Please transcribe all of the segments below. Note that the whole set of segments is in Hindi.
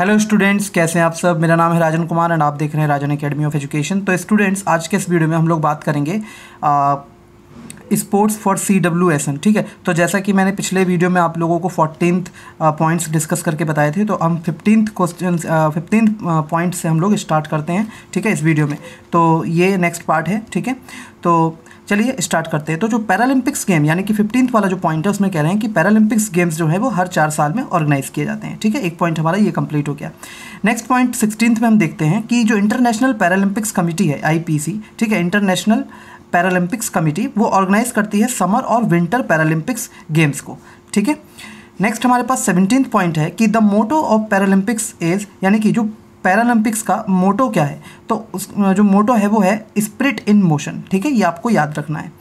हेलो स्टूडेंट्स, कैसे हैं आप सब। मेरा नाम है राजन कुमार एंड आप देख रहे हैं राजन एकेडमी ऑफ एजुकेशन। तो स्टूडेंट्स, आज के इस वीडियो में हम लोग बात करेंगे स्पोर्ट्स फॉर CWSN। ठीक है, तो जैसा कि मैंने पिछले वीडियो में आप लोगों को 14th पॉइंट्स डिस्कस करके बताए थे, तो हम 15th पॉइंट से हम लोग स्टार्ट करते हैं। ठीक है, इस वीडियो में तो ये नेक्स्ट पार्ट है। ठीक है, तो चलिए स्टार्ट करते हैं। तो जो पैरालंपिक्स गेम यानी कि 15th वाला जो पॉइंट है उसमें कह रहे हैं कि पैरालंपिक्स गेम्स जो है वो हर 4 साल में ऑर्गेनाइज किए जाते हैं। ठीक है, एक पॉइंट हमारा ये कंप्लीट हो गया। नेक्स्ट पॉइंट 16th में हम देखते हैं कि जो इंटरनेशनल पैरालंपिक्स कमेटी है IPC, ठीक है, इंटरनेशनल पैरालंपिक्स कमेटी, वो ऑर्गेनाइज करती है समर और विंटर पैरालंपिक्स गेम्स को। ठीक है, नेक्स्ट हमारे पास 17th पॉइंट है कि the motto of Paralympics is, यानी कि जो पैरालंपिक्स का मोटो क्या है, तो उस जो मोटो है वो है स्पिरिट इन मोशन। ठीक है, ये आपको याद रखना है।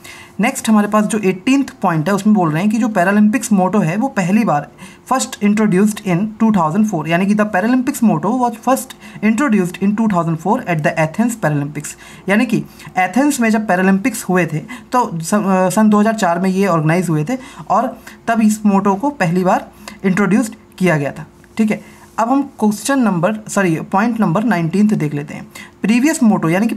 नेक्स्ट हमारे पास जो 18th पॉइंट है उसमें बोल रहे हैं कि जो पैरालंपिक्स मोटो है वो पहली बार फर्स्ट इंट्रोड्यूस्ड इन 2004, यानी कि the Paralympics motto was first introduced in 2004 at the Athens Paralympics, यानी कि एथेंस में जब पैरालंपिक्स हुए थे तो सन 2004 में ये ऑर्गेनाइज हुए थे और तब इस मोटो को पहली बार इंट्रोड्यूस्ड किया गया था। ठीक है, अब हम पॉइंट नंबर 19 देख लेते हैं। प्रीवियस मोटो, यानी कि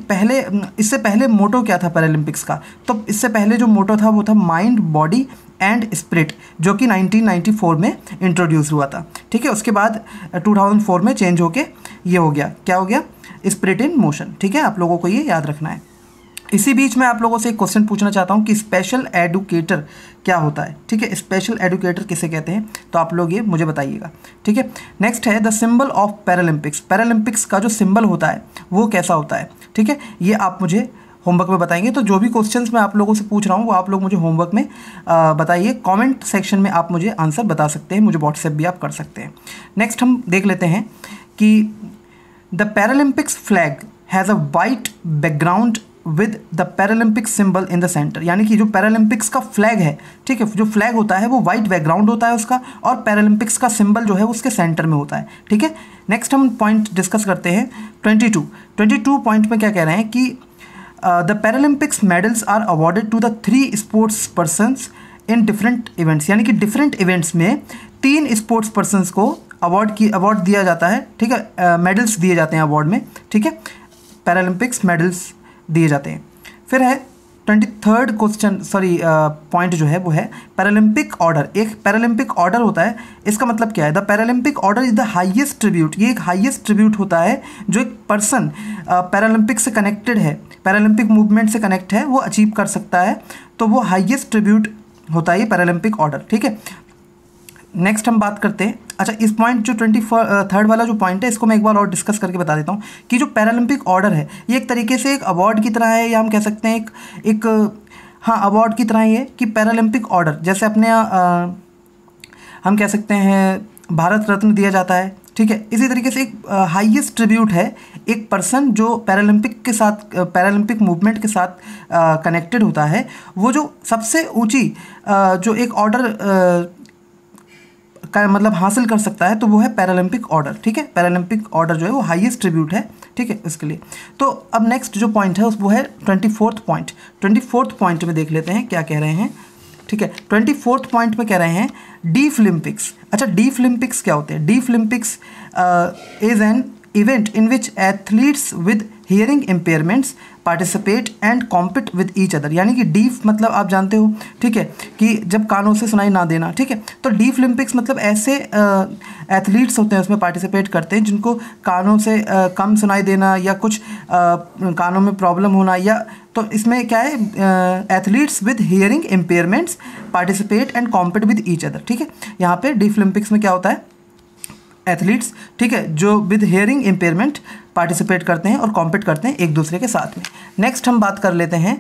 इससे पहले मोटो क्या था पैरालंपिक्स का, तो इससे पहले जो मोटो था वो था माइंड, बॉडी एंड स्पिरिट, जो कि 1994 में इंट्रोड्यूस हुआ था। ठीक है, उसके बाद 2004 में चेंज होके ये हो गया, क्या हो गया, स्पिरिट इन मोशन। ठीक है, आप लोगों को ये याद रखना है। इसी बीच मैं आप लोगों से एक क्वेश्चन पूछना चाहता हूँ कि स्पेशल एडुकेटर क्या होता है। ठीक है, स्पेशल एडुकेटर किसे कहते हैं, तो आप लोग ये मुझे बताइएगा। ठीक है, नेक्स्ट है the symbol of Paralympics. Paralympics का जो सिंबल होता है वो कैसा होता है। ठीक है, ये आप मुझे होमवर्क में बताएंगे। तो जो भी क्वेश्चंस मैं आप लोगों से पूछ रहा हूँ वो आप लोग मुझे होमवर्क में बताइए। कमेंट सेक्शन में आप मुझे आंसर बता सकते हैं, मुझे व्हाट्सएप भी आप कर सकते हैं। नेक्स्ट हम देख लेते हैं कि the Paralympics flag has a white background with the Paralympic symbol in the centre, यानी कि जो पैरालंपिक्स का फ्लैग है, ठीक है, जो फ्लैग होता है वो वाइट बैकग्राउंड होता है उसका, और पैरालंपिक्स का सिंबल जो है उसके सेंटर में होता है। ठीक है, नेक्स्ट हम पॉइंट डिस्कस करते हैं 22 पॉइंट में क्या कह रहे हैं कि the Paralympics medals are awarded to the 3 sports persons in different events, यानी कि डिफरेंट इवेंट्स में 3 स्पोर्ट्स पर्सनस को अवार्ड दिया जाता है। ठीक है, मेडल्स दिए जाते हैं अवार्ड में। ठीक है, पैरालंपिक्स मेडल्स दिए जाते हैं। फिर है 23rd पॉइंट जो है वो है पैरालंपिक ऑर्डर। एक पैरालंपिक ऑर्डर होता है, इसका मतलब क्या है, the Paralympic order is the highest tribute. ये एक हाईएस्ट ट्रिब्यूट होता है जो एक पर्सन पैरालंपिक से कनेक्टेड है, पैरालंपिक मूवमेंट से कनेक्ट है, वो अचीव कर सकता है, तो वो हाईएस्ट ट्रिब्यूट होता है ये पैरालंपिक ऑर्डर। ठीक है, नेक्स्ट हम बात करते हैं। अच्छा, इस पॉइंट जो 23rd वाला जो पॉइंट है इसको मैं एक बार और डिस्कस करके बता देता हूँ कि जो पैरालंपिक ऑर्डर है ये एक तरीके से एक अवार्ड की तरह है, या हम कह सकते हैं एक अवार्ड की तरह ही है कि पैरालंपिक ऑर्डर जैसे अपने हम कह सकते हैं भारत रत्न दिया जाता है। ठीक है, इसी तरीके से एक हाईएस्ट ट्रिब्यूट है एक पर्सन जो पैरालंपिक मूवमेंट के साथ कनेक्टेड होता है, वो जो सबसे ऊँची जो एक ऑर्डर का मतलब हासिल कर सकता है, तो वो है पैरालंपिक ऑर्डर। ठीक है, पैरालंपिक ऑर्डर जो है वो हाईएस्ट ट्रिब्यूट है। ठीक है, इसके लिए तो अब नेक्स्ट जो पॉइंट है वो है 24th पॉइंट। 24th पॉइंट में देख लेते हैं क्या कह रहे हैं। ठीक है, 24th पॉइंट में कह रहे हैं डीफलिम्पिक्स। अच्छा, डीफलिम्पिक्स क्या होते हैं। Deaflympics is an event in which athletes with hearing impairments participate and compete with each other, यानी कि डीफ मतलब आप जानते हो, ठीक है, कि जब कानों से सुनाई ना देना। ठीक है, तो डीफलिम्पिक्स मतलब ऐसे एथलीट्स होते हैं उसमें पार्टिसिपेट करते हैं जिनको कानों से कम सुनाई देना या कुछ कानों में प्रॉब्लम होना, या तो इसमें क्या है, athletes with hearing impairments participate and compete with each other. ठीक है, यहाँ पे डीफलिम्पिक्स में क्या होता है, एथलीट्स, ठीक है, जो विद हियरिंग इम्पेयरमेंट पार्टिसिपेट करते हैं और कॉम्पिट करते हैं एक दूसरे के साथ में। नेक्स्ट हम बात कर लेते हैं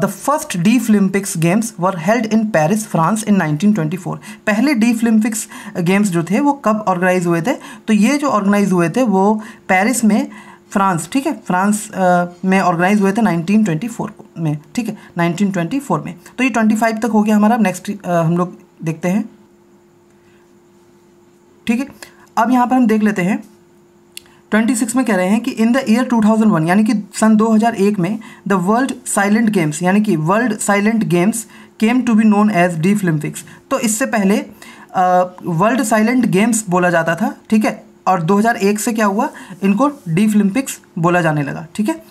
the first Deaflympics games were held in Paris France in 1924। पहले डीफलिम्पिक्स गेम्स जो थे वो कब ऑर्गेनाइज हुए थे, तो ये जो ऑर्गेनाइज हुए थे वो पेरिस में, फ्रांस, ठीक है, फ्रांस में ऑर्गेनाइज हुए थे 1924 में। ठीक है, 1924 में। तो ये 25 तक हो गया हमारा। नेक्स्ट हम लोग देखते हैं। ठीक है, अब यहाँ पर हम देख लेते हैं 26 में कह रहे हैं कि इन द ईयर 2001, यानी कि सन 2001 में द वर्ल्ड साइलेंट गेम्स, यानी कि world silent games came to be known as Deaflympics. तो इससे पहले वर्ल्ड साइलेंट गेम्स बोला जाता था। ठीक है, और 2001 से क्या हुआ, इनको डीफ ओलंपिक्स बोला जाने लगा। ठीक है,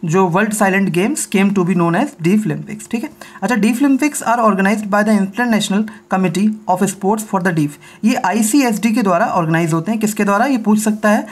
जो world silent games came to be known as deaf Olympics. ठीक है, अच्छा, deaf Olympics are organised by the international committee of sports for the deaf. ये ICSD के द्वारा ऑर्गेनाइज होते हैं। किसके द्वारा, ये पूछ सकता है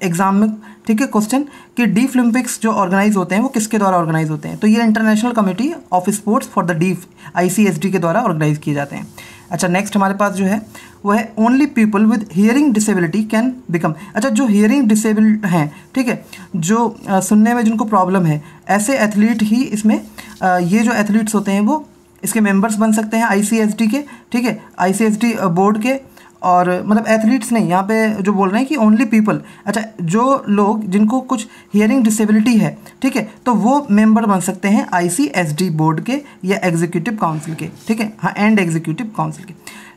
एग्जाम में। ठीक है, क्वेश्चन कि डीफ ओलंपिक्स जो ऑर्गेनाइज होते हैं वो किसके द्वारा ऑर्गेनाइज होते हैं, तो ये international committee of sports for the deaf ICSD के द्वारा ऑर्गेनाइज किए जाते हैं। अच्छा, नेक्स्ट हमारे पास जो है वो है only people with hearing disability can become. अच्छा, जो हियरिंग डिसेबल्ड हैं, ठीक है, जो सुनने में जिनको प्रॉब्लम है, ऐसे एथलीट ही इसमें ये जो एथलीट्स होते हैं वो इसके मेंबर्स बन सकते हैं ICSD के। ठीक है, ICSD बोर्ड के, और मतलब एथलीट्स नहीं, यहाँ पे जो बोल रहे हैं कि ओनली पीपल। अच्छा, जो लोग जिनको कुछ हियरिंग डिसेबिलिटी है, ठीक है, तो वो मेंबर बन सकते हैं ICSD बोर्ड के या एग्जीक्यूटिव काउंसिल के। ठीक है, हाँ, एंड एग्जीक्यूटिव काउंसिल के।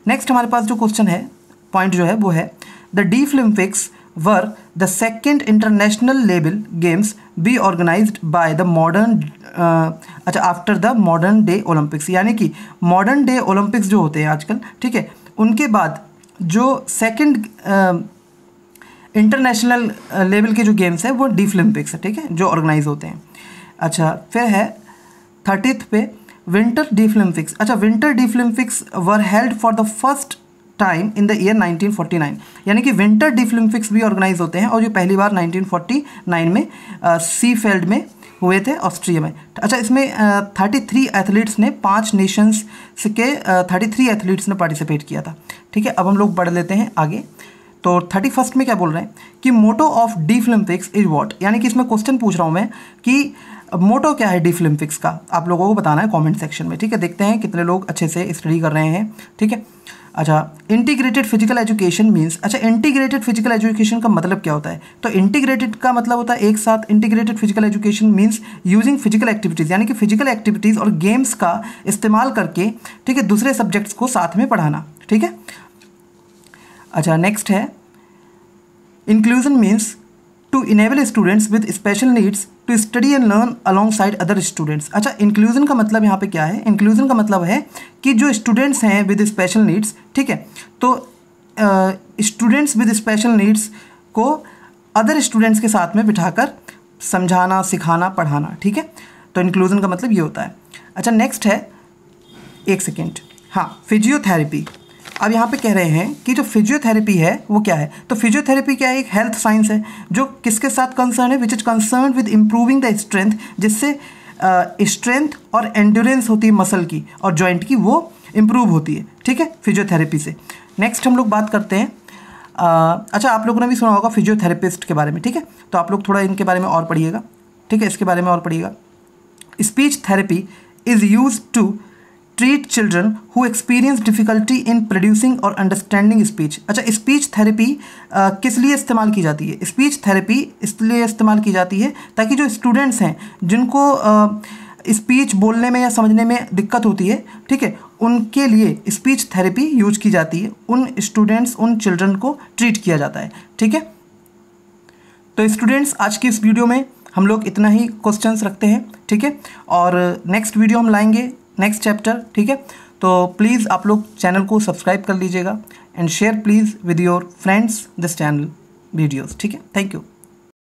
नेक्स्ट हमारे पास जो क्वेश्चन है, पॉइंट जो है वो है the deaf Olympics were the second international level games be organized by the modern अच्छा after the modern day Olympics. यानी कि मॉडर्न डे ओलंपिक्स जो होते हैं आजकल, ठीक है, उनके बाद जो सेकंड इंटरनेशनल लेवल के जो गेम्स हैं वो डीफ ओलंपिक्स है। ठीक है, जो ऑर्गेनाइज होते हैं। अच्छा, फिर है 30th पे विंटर डीफ ओलंपिक्स। अच्छा, winter deaf Olympics were held for the first time in the year 1949। यानी कि विंटर डीफ ओलंपिक्स भी ऑर्गेनाइज होते हैं, और ये पहली बार 1949 में सीफेल्ड में हुए थे, ऑस्ट्रिया में। अच्छा, इसमें 33 एथलीट्स ने 5 नेशंस के 33 एथलीट्स ने पार्टिसिपेट किया था। ठीक है, अब हम लोग पढ़ लेते हैं आगे। तो 31st में क्या बोल रहे हैं कि motto of deaf Olympics is what. यानी कि इसमें क्वेश्चन पूछ रहा हूँ मैं कि मोटो क्या है डीफ ओलंपिक्स का, आप लोगों को बताना है कमेंट सेक्शन में। ठीक है, देखते हैं कितने लोग अच्छे से स्टडी कर रहे हैं। ठीक है, अच्छा, इंटीग्रेटेड फिजिकल एजुकेशन मीन्स। अच्छा, इंटीग्रेटेड फिजिकल एजुकेशन का मतलब क्या होता है, तो इंटीग्रेटेड का मतलब होता है एक साथ। Integrated physical education means using physical activities, यानी कि फिजिकल एक्टिविटीज़ और गेम्स का इस्तेमाल करके, ठीक है, दूसरे सब्जेक्ट्स को साथ में पढ़ाना। ठीक है, अच्छा, नेक्स्ट है inclusion means to enable students with special needs to study and learn alongside other students. अच्छा, इंक्लूजन का मतलब यहाँ पे क्या है, इंक्लूजन का मतलब है कि जो स्टूडेंट्स हैं विद स्पेशल नीड्स, ठीक है, तो स्टूडेंट्स विद स्पेशल नीड्स को अदर स्टूडेंट्स के साथ में बिठाकर समझाना, सिखाना, पढ़ाना। ठीक है, तो इंक्लूजन का मतलब ये होता है। अच्छा, नेक्स्ट है, एक सेकेंड, हाँ, फिजियोथेरेपी। अब यहाँ पे कह रहे हैं कि जो फिजियोथेरेपी है वो क्या है, तो फिजियोथेरेपी क्या है, एक हेल्थ साइंस है जो किसके साथ कंसर्न है, which is concern with improving the strength, जिससे स्ट्रेंथ और एंड्योरेंस होती है मसल की और जॉइंट की, वो इम्प्रूव होती है। ठीक है, फिजियोथेरेपी से। नेक्स्ट हम लोग बात करते हैं, अच्छा, आप लोगों ने भी सुना होगा फिजियोथेरेपिस्ट के बारे में। ठीक है, तो आप लोग थोड़ा इनके बारे में और पढ़िएगा। ठीक है, इसके बारे में और पढ़िएगा। Speech therapy is use to treat children who experience difficulty in producing or understanding speech. अच्छा, स्पीच थेरेपी किस लिए इस्तेमाल की जाती है, स्पीच थेरेपी इसलिए इस्तेमाल की जाती है ताकि जो स्टूडेंट्स हैं जिनको स्पीच बोलने में या समझने में दिक्कत होती है, ठीक है, उनके लिए स्पीच थेरेपी यूज की जाती है। उन स्टूडेंट्स, उन चिल्ड्रन को ट्रीट किया जाता है। ठीक है, तो स्टूडेंट्स, आज की इस वीडियो में हम लोग इतना ही क्वेश्चंस रखते हैं। ठीक है, और नेक्स्ट वीडियो हम लाएंगे नेक्स्ट चैप्टर। ठीक है, तो प्लीज़ आप लोग चैनल को सब्सक्राइब कर लीजिएगा and share please with your friends this channel videos. ठीक है, थैंक यू।